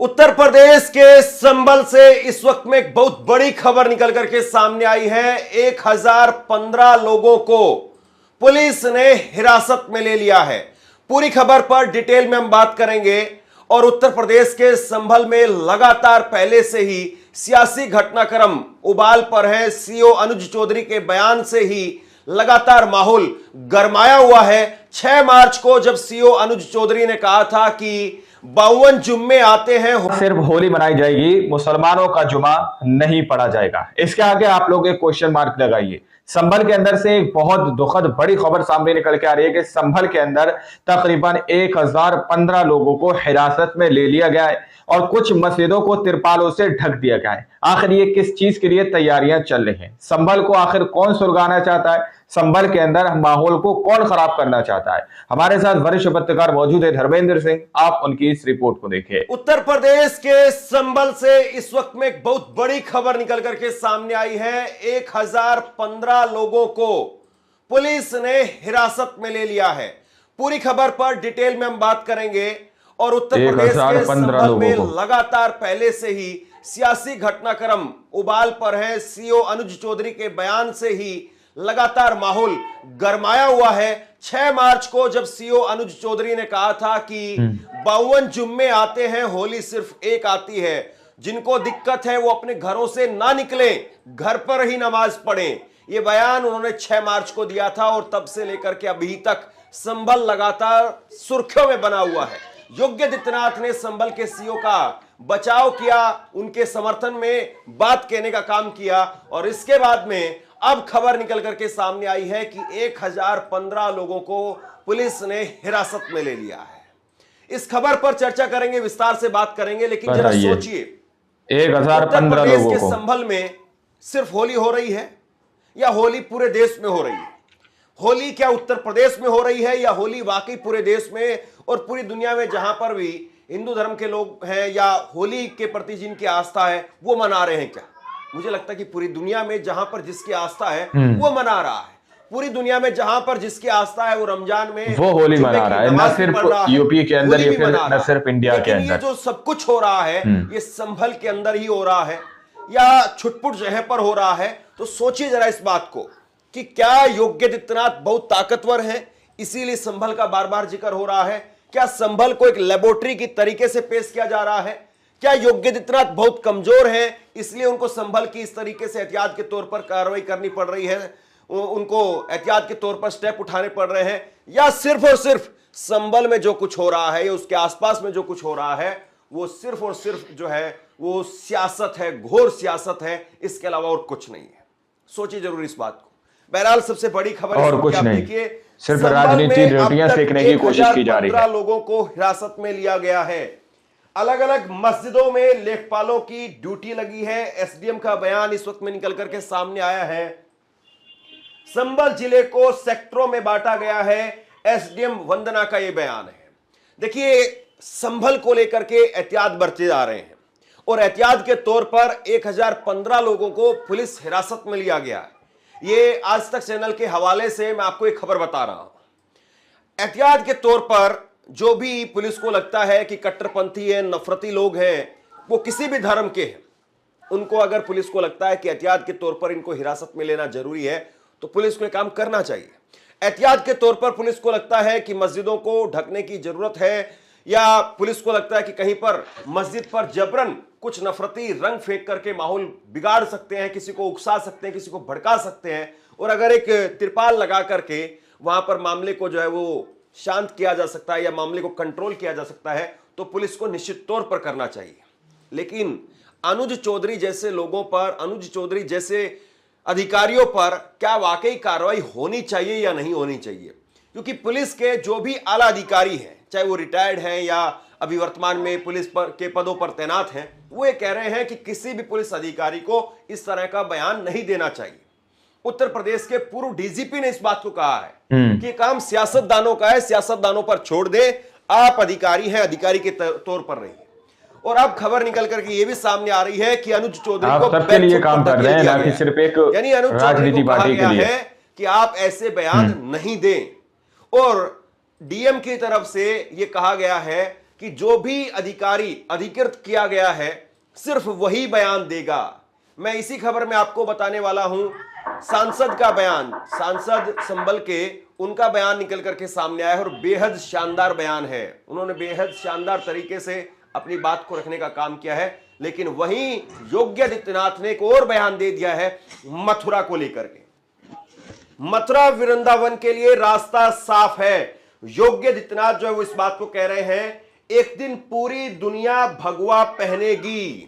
उत्तर प्रदेश के संभल से इस वक्त में एक बहुत बड़ी खबर निकल करके सामने आई है। 1015 लोगों को पुलिस ने हिरासत में ले लिया है। पूरी खबर पर डिटेल में हम बात करेंगे। और उत्तर प्रदेश के संभल में लगातार पहले से ही सियासी घटनाक्रम उबाल पर है। सीओ अनुज चौधरी के बयान से ही लगातार माहौल गरमाया हुआ है। 6 मार्च को जब सीओ अनुज चौधरी ने कहा था कि 52 जुम्मे आते हैं, सिर्फ होली मनाई जाएगी, मुसलमानों का जुमा नहीं पढ़ा जाएगा। इसके आगे आप लोग एक क्वेश्चन मार्क लगाइए। संभल के अंदर से एक बहुत दुखद बड़ी खबर सामने निकल के आ रही है कि संभल के अंदर तकरीबन 1015 लोगों को हिरासत में ले लिया गया है और कुछ मस्जिदों को तिरपालों से ढक दिया गया है। आखिर ये किस चीज के लिए तैयारियां चल रही हैं? संभल को आखिर कौन सुलगाना चाहता है? संभल के अंदर माहौल को कौन खराब करना चाहता है? हमारे साथ वरिष्ठ पत्रकार मौजूद है धर्मेंद्र सिंह, आप उनकी इस रिपोर्ट को देखिए। उत्तर प्रदेश के संभल से इस वक्त में एक बहुत बड़ी खबर निकल करके सामने आई है। 1015 लोगों को पुलिस ने हिरासत में ले लिया है। पूरी खबर पर डिटेल में हम बात करेंगे। और उत्तर प्रदेश के संभल में लगातार पहले से ही सियासी घटनाक्रम उबाल पर है। सीओ अनुज चौधरी के बयान से ही लगातार माहौल गरमाया हुआ है। 6 मार्च को जब सीओ अनुज चौधरी ने कहा था कि 52 जुम्मे आते हैं, होली सिर्फ एक आती है। जिनको दिक्कत है वो अपने घरों से ना निकलें, घर पर ही नमाज पढ़ें। ये बयान उन्होंने 6 मार्च को दिया था और तब से लेकर के अभी तक संभल लगातार सुर्खियों में बना हुआ है। योगी आदित्यनाथ ने संभल के सीओ का बचाव किया, उनके समर्थन में बात कहने का काम किया। और इसके बाद में अब खबर निकल करके सामने आई है कि 1015 लोगों को पुलिस ने हिरासत में ले लिया है। इस खबर पर चर्चा करेंगे, विस्तार से बात करेंगे। लेकिन जरा सोचिए, 1015 लोगों को संभल में सिर्फ होली हो रही है या होली पूरे देश में हो रही है? होली क्या उत्तर प्रदेश में हो रही है या होली वाकई पूरे देश में और पूरी दुनिया में जहां पर भी हिंदू धर्म के लोग हैं या होली के प्रति जिनकी आस्था है वो मना रहे हैं? क्या मुझे लगता है कि पूरी दुनिया में जहां पर जिसकी आस्था है वो मना रहा है। पूरी दुनिया में जहां पर जिसकी आस्था है वो रमजान में वो होली मना रहा है, न सिर्फ यूपी के अंदर या फिर न सिर्फ इंडिया के अंदर। ये जो सब कुछ हो रहा है ये संभल के अंदर ही हो रहा है या छुटपुट जगह पर हो रहा है? तो सोचिए जरा इस बात को कि क्या योगी आदित्यनाथ बहुत ताकतवर है इसीलिए संभल का बार बार जिक्र हो रहा है? क्या संभल को एक लेबोरेटरी की तरीके से पेश किया जा रहा है? क्या योगी आदित्यनाथ बहुत कमजोर हैं इसलिए उनको संभल की इस तरीके से एहतियात के तौर पर कार्रवाई करनी पड़ रही है, उनको एहतियात के तौर पर स्टेप उठाने पड़ रहे हैं? या सिर्फ और सिर्फ संभल में जो कुछ हो रहा है या उसके आसपास में जो कुछ हो रहा है वो सिर्फ और सिर्फ जो है वो सियासत है, घोर सियासत है, इसके अलावा और कुछ नहीं है? सोचिए जरूर इस बात को। बहरहाल सबसे बड़ी खबर और कुछ नहीं, देखिए, सिर्फ राजनीति रोटियां सेकने की कोशिश की जा रही है। 1015 लोगों को हिरासत में लिया गया है। अलग अलग मस्जिदों में लेखपालों की ड्यूटी लगी है। एसडीएम का बयान इस वक्त में निकल करके सामने आया है। संभल जिले को सेक्टरों में बांटा गया है। एसडीएम वंदना का यह बयान है। देखिए, संभल को लेकर के एहतियात बरते जा रहे हैं और एहतियात के तौर पर 1015 लोगों को पुलिस हिरासत में लिया गया है। ये आज तक चैनल के हवाले से मैं आपको एक खबर बता रहा हूं। एहतियात के तौर पर जो भी पुलिस को लगता है कि कट्टरपंथी है, नफरती लोग हैं, वो किसी भी धर्म के हैं, उनको अगर पुलिस को लगता है कि एहतियात के तौर पर इनको हिरासत में लेना जरूरी है तो पुलिस को काम करना चाहिए। एहतियात के तौर पर पुलिस को लगता है कि मस्जिदों को ढकने की जरूरत है या पुलिस को लगता है कि कहीं पर मस्जिद पर जबरन कुछ नफरती रंग फेंक करके माहौल बिगाड़ सकते हैं, किसी को उकसा सकते हैं, किसी को भड़का सकते हैं, और अगर एक तिरपाल लगा करके वहां पर मामले को जो है वो शांत किया जा सकता है या मामले को कंट्रोल किया जा सकता है तो पुलिस को निश्चित तौर पर करना चाहिए। लेकिन अनुज चौधरी जैसे लोगों पर, अनुज चौधरी जैसे अधिकारियों पर क्या वाकई कार्रवाई होनी चाहिए या नहीं होनी चाहिए? क्योंकि पुलिस के जो भी आला अधिकारी हैं, चाहे वो रिटायर्ड हैं या अभी वर्तमान में पुलिस के पदों पर तैनात हैं, वो ये कह रहे हैं कि किसी भी पुलिस अधिकारी को इस तरह का बयान नहीं देना चाहिए। उत्तर प्रदेश के पूर्व डीजीपी ने इस बात को कहा है कि काम सियासतदानों का है, सियासतदानों पर छोड़ दे, आप अधिकारी हैं, अधिकारी के तौर पर रहिए। और अब खबर निकल करके ये भी सामने आ रही है कि अनुज चौधरी को सबके लिए काम कर रहे हैं, ना कि सिर्फ एक यानी अनुज चौधरी को कहा गया है कि आप ऐसे बयान नहीं दें। और डीएम की तरफ से यह कहा गया है कि जो भी अधिकारी अधिकृत किया गया है सिर्फ वही बयान देगा। मैं इसी खबर में आपको बताने वाला हूं सांसद का बयान, सांसद संभल के उनका बयान निकल करके सामने आया है और बेहद शानदार बयान है। उन्होंने बेहद शानदार तरीके से अपनी बात को रखने का काम किया है। लेकिन वहीं योगी आदित्यनाथ ने एक और बयान दे दिया है मथुरा को लेकर के। मथुरा वृंदावन के लिए रास्ता साफ है। योगी आदित्यनाथ जो है वो इस बात को कह रहे हैं एक दिन पूरी दुनिया भगवा पहनेगी।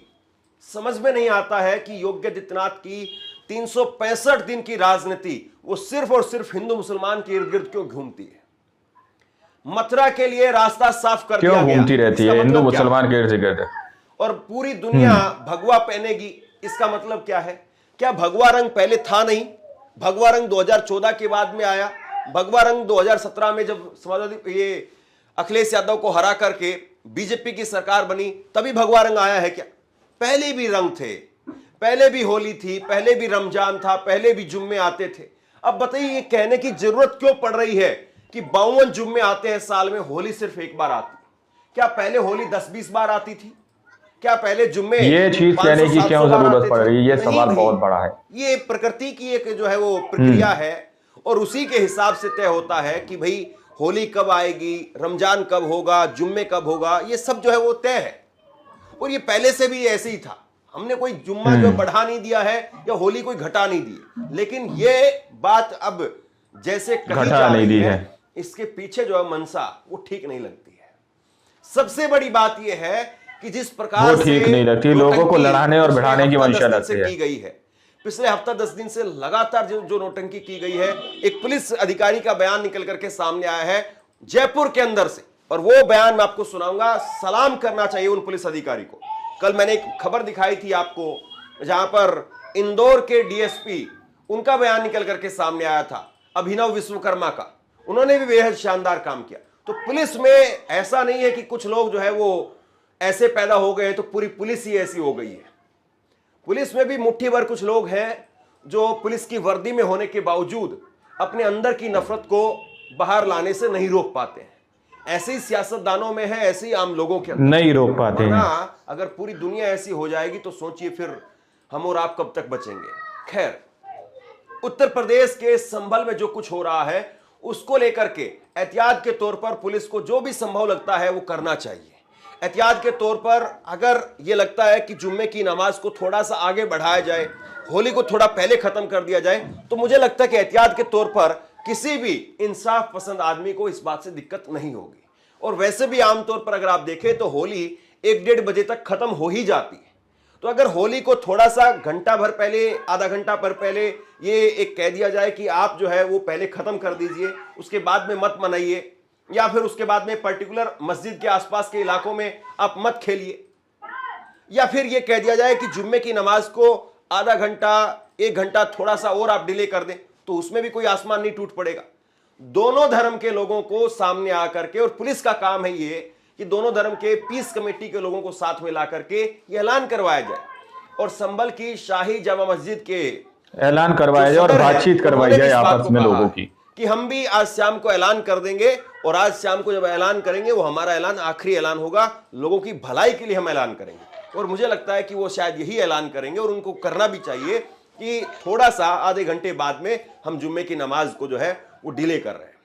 समझ में नहीं आता है कि योगी आदित्यनाथ की 365 दिन की राजनीति वो सिर्फ और सिर्फ हिंदू मुसलमान के इर्द गिर्द क्यों घूमती है। मथुरा के लिए रास्ता साफ कर दिया गया। क्यों घूमती रहती है हिंदू मुसलमान के इर्द गिर्द? और पूरी दुनिया भगवा पहनेगी, इसका मतलब क्या है? क्या भगवा रंग पहले था नहीं? भगवा रंग 2014 के बाद में आया। भगवा रंग 2017 में जब समाजवादी ये अखिलेश यादव को हरा करके बीजेपी की सरकार बनी तभी भगवा रंग आया है क्या? पहले भी रंग थे, पहले भी होली थी, पहले भी रमजान था, पहले भी जुम्मे आते थे। अब बताइए ये कहने की जरूरत क्यों पड़ रही है कि 52 जुम्मे आते हैं साल में, होली सिर्फ एक बार आती? क्या पहले होली 10-20 बार आती थी? क्या पहले जुम्मे ये चीज कहने की क्यों जरूरत पड़ रही है? ये सवाल बहुत बड़ा है। ये प्रकृति की एक जो है वो प्रक्रिया है और उसी के हिसाब से तय होता है कि भाई होली कब आएगी, रमजान कब होगा, जुम्मे कब होगा, ये सब जो है वो तय है। और ये पहले से भी ऐसे ही था। हमने कोई जुम्मा जो बढ़ा नहीं दिया है या होली कोई घटा नहीं दी। लेकिन ये बात अब जैसे कही जा रही है इसके पीछे जो है मंशा वो ठीक नहीं लगती है। सबसे बड़ी बात ये है कि जिस प्रकार वो ठीक नहीं लगती, लोगों को लड़ाने और बढ़ाने की मंशा लगती है। की गई है पिछले हफ्ता 10 दिन से लगातार जो नोटंकी की गई है। एक पुलिस अधिकारी का बयान निकल करके सामने आया है जयपुर के अंदर से और वो बयान मैं आपको सुनाऊंगा। सलाम करना चाहिए उन पुलिस अधिकारी को। कल मैंने एक खबर दिखाई थी आपको जहां पर इंदौर के डीएसपी उनका बयान निकल करके सामने आया था, अभिनव विश्वकर्मा का। उन्होंने भी बेहद शानदार काम किया। तो पुलिस में ऐसा नहीं है कि कुछ लोग जो है वो ऐसे पैदा हो गए तो पूरी पुलिस ही ऐसी हो गई है। पुलिस में भी मुट्ठी भर कुछ लोग हैं जो पुलिस की वर्दी में होने के बावजूद अपने अंदर की नफरत को बाहर लाने से नहीं रोक पाते हैं। ऐसे ही सियासतदानों में है, ऐसे ही आम लोगों के अंदर नहीं रोक पाते हैं। अगर पूरी दुनिया ऐसी हो जाएगी तो सोचिए फिर हम और आप कब तक बचेंगे। खैर, उत्तर प्रदेश के संभल में जो कुछ हो रहा है उसको लेकर के एहतियात के तौर पर पुलिस को जो भी संभव लगता है वो करना चाहिए। एहतियात के तौर पर अगर ये लगता है कि जुम्मे की नमाज को थोड़ा सा आगे बढ़ाया जाए, होली को थोड़ा पहले खत्म कर दिया जाए, तो मुझे लगता है कि एहतियात के तौर पर किसी भी इंसाफ पसंद आदमी को इस बात से दिक्कत नहीं होगी। और वैसे भी आमतौर पर अगर आप देखें तो होली 1-1.5 बजे तक खत्म हो ही जाती है। तो अगर होली को थोड़ा सा घंटा भर पहले, आधा घंटा भर पहले ये एक कह दिया जाए कि आप जो है वो पहले खत्म कर दीजिए, उसके बाद में मत मनाइए, या फिर उसके बाद में पर्टिकुलर मस्जिद के आसपास के इलाकों में आप मत खेलिए, या फिर ये कह दिया जाए कि जुम्मे की नमाज को आधा घंटा, 1 घंटा थोड़ा सा और आप डिले कर दें, तो उसमें भी कोई आसमान नहीं टूट पड़ेगा। दोनों धर्म के लोगों को सामने आकर के, और पुलिस का काम है ये कि दोनों धर्म के पीस कमेटी के लोगों को साथ में ला करके ये ऐलान करवाया जाए और संभल की शाही जामा मस्जिद के ऐलान करवाया जाए और बातचीत करवाई जाए आपस में लोगों की कि हम भी आज शाम को ऐलान कर देंगे और आज शाम को जब ऐलान करेंगे वो हमारा ऐलान आखिरी ऐलान होगा, लोगों की भलाई के लिए हम ऐलान करेंगे। और मुझे लगता है कि वो शायद यही ऐलान करेंगे और उनको करना भी चाहिए कि थोड़ा सा आधे घंटे बाद में हम जुम्मे की नमाज को जो है वो डिले कर रहे हैं।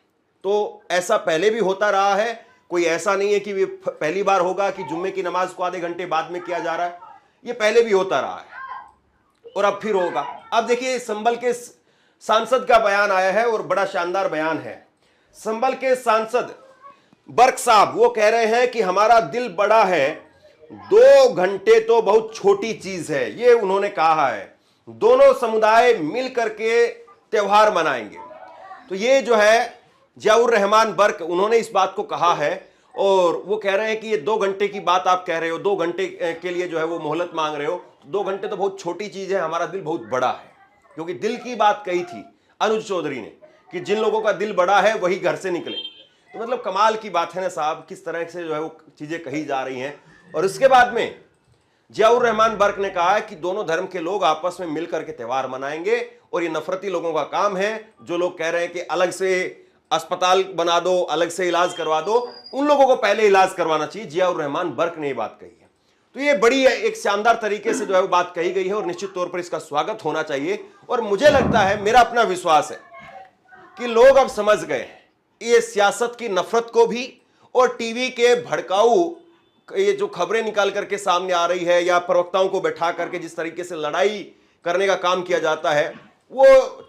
तो ऐसा पहले भी होता रहा है, कोई ऐसा नहीं है कि पहली बार होगा कि जुम्मे की नमाज को आधे घंटे बाद में किया जा रहा है। ये पहले भी होता रहा है और अब फिर होगा। अब देखिए संभल के सांसद का बयान आया है और बड़ा शानदार बयान है। संभल के सांसद बर्क साहब वो कह रहे हैं कि हमारा दिल बड़ा है, 2 घंटे तो बहुत छोटी चीज है, ये उन्होंने कहा है। दोनों समुदाय मिल करके त्योहार मनाएंगे। तो ये जो है जियाउर रहमान बर्क, उन्होंने इस बात को कहा है और वो कह रहे हैं कि ये 2 घंटे की बात आप कह रहे हो, 2 घंटे के लिए जो है वो मोहलत मांग रहे हो, 2 घंटे तो बहुत छोटी चीज है, हमारा दिल बहुत बड़ा है। क्योंकि दिल की बात कही थी अनुज चौधरी ने कि जिन लोगों का दिल बड़ा है वही घर से निकले। तो मतलब कमाल की बात है ना साहब, किस तरह से जो है वो चीजें कही जा रही हैं। और इसके बाद में जियाउर रहमान बर्क ने कहा है कि दोनों धर्म के लोग आपस में मिलकर के त्यौहार मनाएंगे और ये नफरती लोगों का काम है। जो लोग कह रहे हैं कि अलग से अस्पताल बना दो, अलग से इलाज करवा दो, उन लोगों को पहले इलाज करवाना चाहिए। जियाउर रहमान बर्क ने ये बात कही है। तो ये बड़ी एक शानदार तरीके से जो है वो बात कही गई है और निश्चित तौर पर इसका स्वागत होना चाहिए। और मुझे लगता है, मेरा अपना विश्वास है कि लोग अब समझ गए हैं ये सियासत की नफरत को भी, और टीवी के भड़काऊ ये जो खबरें निकाल करके सामने आ रही है या प्रवक्ताओं को बैठा करके जिस तरीके से लड़ाई करने का काम किया जाता है, वो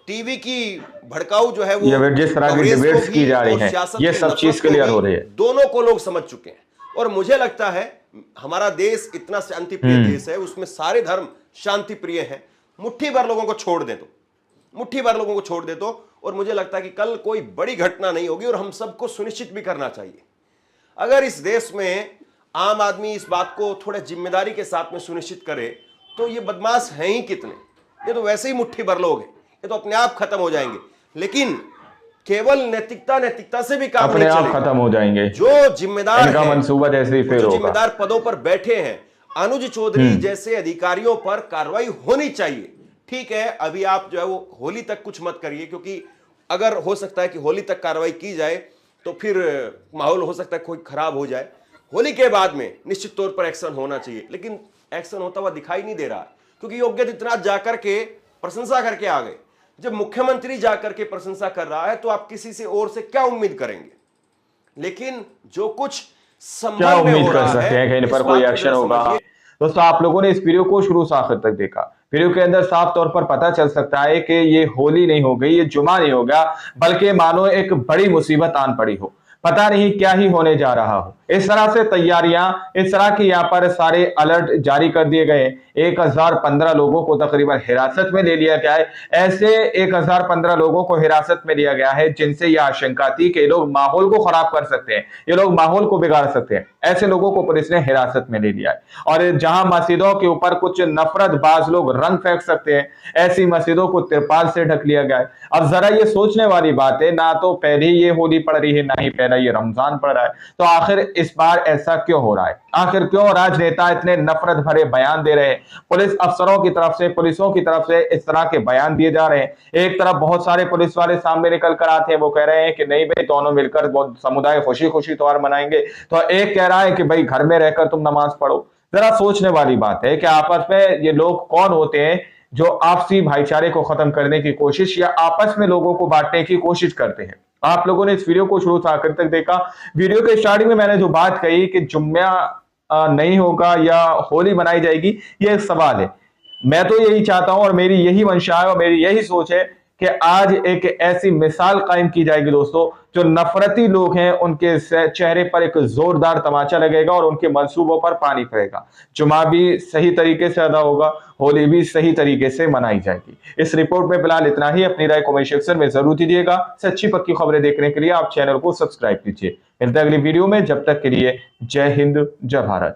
टीवी की भड़काऊ जो है वो जिस तरह की डिबेट्स की जा रही है, ये सब चीज क्लियर हो रही है। दोनों को लोग समझ चुके हैं। और मुझे लगता है हमारा देश इतना शांति प्रिय देश है, उसमें सारे धर्म शांति प्रिय हैं। मुट्ठी भर लोगों को छोड़ दे दो, मुट्ठी भर लोगों को छोड़ दे दो, और मुझे लगता है कि कल कोई बड़ी घटना नहीं होगी। और हम सबको सुनिश्चित भी करना चाहिए, अगर इस देश में आम आदमी इस बात को थोड़ा जिम्मेदारी के साथ में सुनिश्चित करे, तो ये बदमाश हैं ही कितने, ये तो वैसे ही मुट्ठी भर लोग हैं, ये तो अपने आप खत्म हो जाएंगे। लेकिन केवल नैतिकता से भी काम अपने नहीं आप चलेगा। खत्म हो जाएंगे। जो जिम्मेदार इनका मंसूबा जैसे ही फेल जो होगा। जिम्मेदार पदों पर बैठे हैं, अनुज चौधरी जैसे अधिकारियों पर कार्रवाई होनी चाहिए। ठीक है, अभी आप जो है वो होली तक कुछ मत करिए, क्योंकि अगर हो सकता है कि होली तक कार्रवाई की जाए तो फिर माहौल हो सकता है कोई खराब हो जाए। होली के बाद में निश्चित तौर पर एक्शन होना चाहिए, लेकिन एक्शन होता हुआ दिखाई नहीं दे रहा है, क्योंकि योग्य आदित्यनाथ जाकर के प्रशंसा करके आ गए। जब मुख्यमंत्री जाकर के प्रशंसा कर रहा है तो आप किसी से और से क्या उम्मीद करेंगे? लेकिन जो कुछ क्या संभव में उम्मीद हो कर रहा सकते हैं है, कि इन इस पर बात कोई को एक्शन जरा होगा? समझिए। दोस्तों, आप लोगों ने इस वीडियो को शुरू से आखिर तक देखा। वीडियो के अंदर साफ तौर पर पता चल सकता है कि ये होली नहीं हो गई, ये जुमा नहीं होगा, बल्कि मानो एक बड़ी मुसीबत आन पड़ी हो। पता नहीं क्या ही होने जा रहा हो। इस तरह से तैयारियां, इस तरह की यहाँ पर सारे अलर्ट जारी कर दिए गए। 1015 लोगों को तकरीबन हिरासत में ले लिया गया है। ऐसे 1015 लोगों को हिरासत में लिया गया है जिनसे यह आशंका थी कि ये लोग माहौल को खराब कर सकते हैं, ये लोग माहौल को बिगाड़ सकते हैं। ऐसे लोगों को पुलिस ने हिरासत में ले लिया है। और जहां मस्जिदों के ऊपर कुछ नफरतबाज लोग रंग फेंक सकते हैं, ऐसी मस्जिदों को तिरपाल से ढक लिया गया है। अब जरा ये सोचने वाली बात है, ना तो पहले ही ये होली पड़ रही है, ना ही पहला ये रमजान पड़ रहा है, तो आखिर इस बार ऐसा क्यों हो रहा है? आखिर क्यों राजनेता इतने नफरत भरे बयान दे रहे हैं? पुलिस अफसरों की तरफ से, पुलिसों की तरफ से इस तरह के बयान दिए जा रहे हैं। एक तरफ बहुत सारे पुलिस वाले सामने निकल कर आते हैं, वो कह रहे हैं कि नहीं भाई, दोनों मिलकर बहुत समुदाय खुशी खुशी त्योहार मनाएंगे। तो एक कह रहा है कि भाई घर में रहकर तुम नमाज पढ़ो। जरा सोचने वाली बात है कि आपस में ये लोग कौन होते हैं जो आपसी भाईचारे को खत्म करने की कोशिश या आपस में लोगों को बांटने की कोशिश करते हैं। आप लोगों ने इस वीडियो को शुरू से आखिर तक देखा। वीडियो के स्टार्टिंग में मैंने जो बात कही कि जुम्मा नहीं होगा या होली मनाई जाएगी, ये एक सवाल है। मैं तो यही चाहता हूं और मेरी यही मंशा है और मेरी यही सोच है कि आज एक ऐसी मिसाल कायम की जाएगी दोस्तों, जो नफरती लोग हैं उनके चेहरे पर एक जोरदार तमाचा लगेगा और उनके मंसूबों पर पानी पड़ेगा। जुमा भी सही तरीके से अदा होगा, होली भी सही तरीके से मनाई जाएगी। इस रिपोर्ट में फिलहाल इतना ही। अपनी राय कमेंट सेक्शन में जरूर दीजिएगा। सच्ची पक्की खबरें देखने के लिए आप चैनल को सब्सक्राइब कीजिए। मिलते हैं अगली वीडियो में, जब तक के लिए जय हिंद, जय भारत।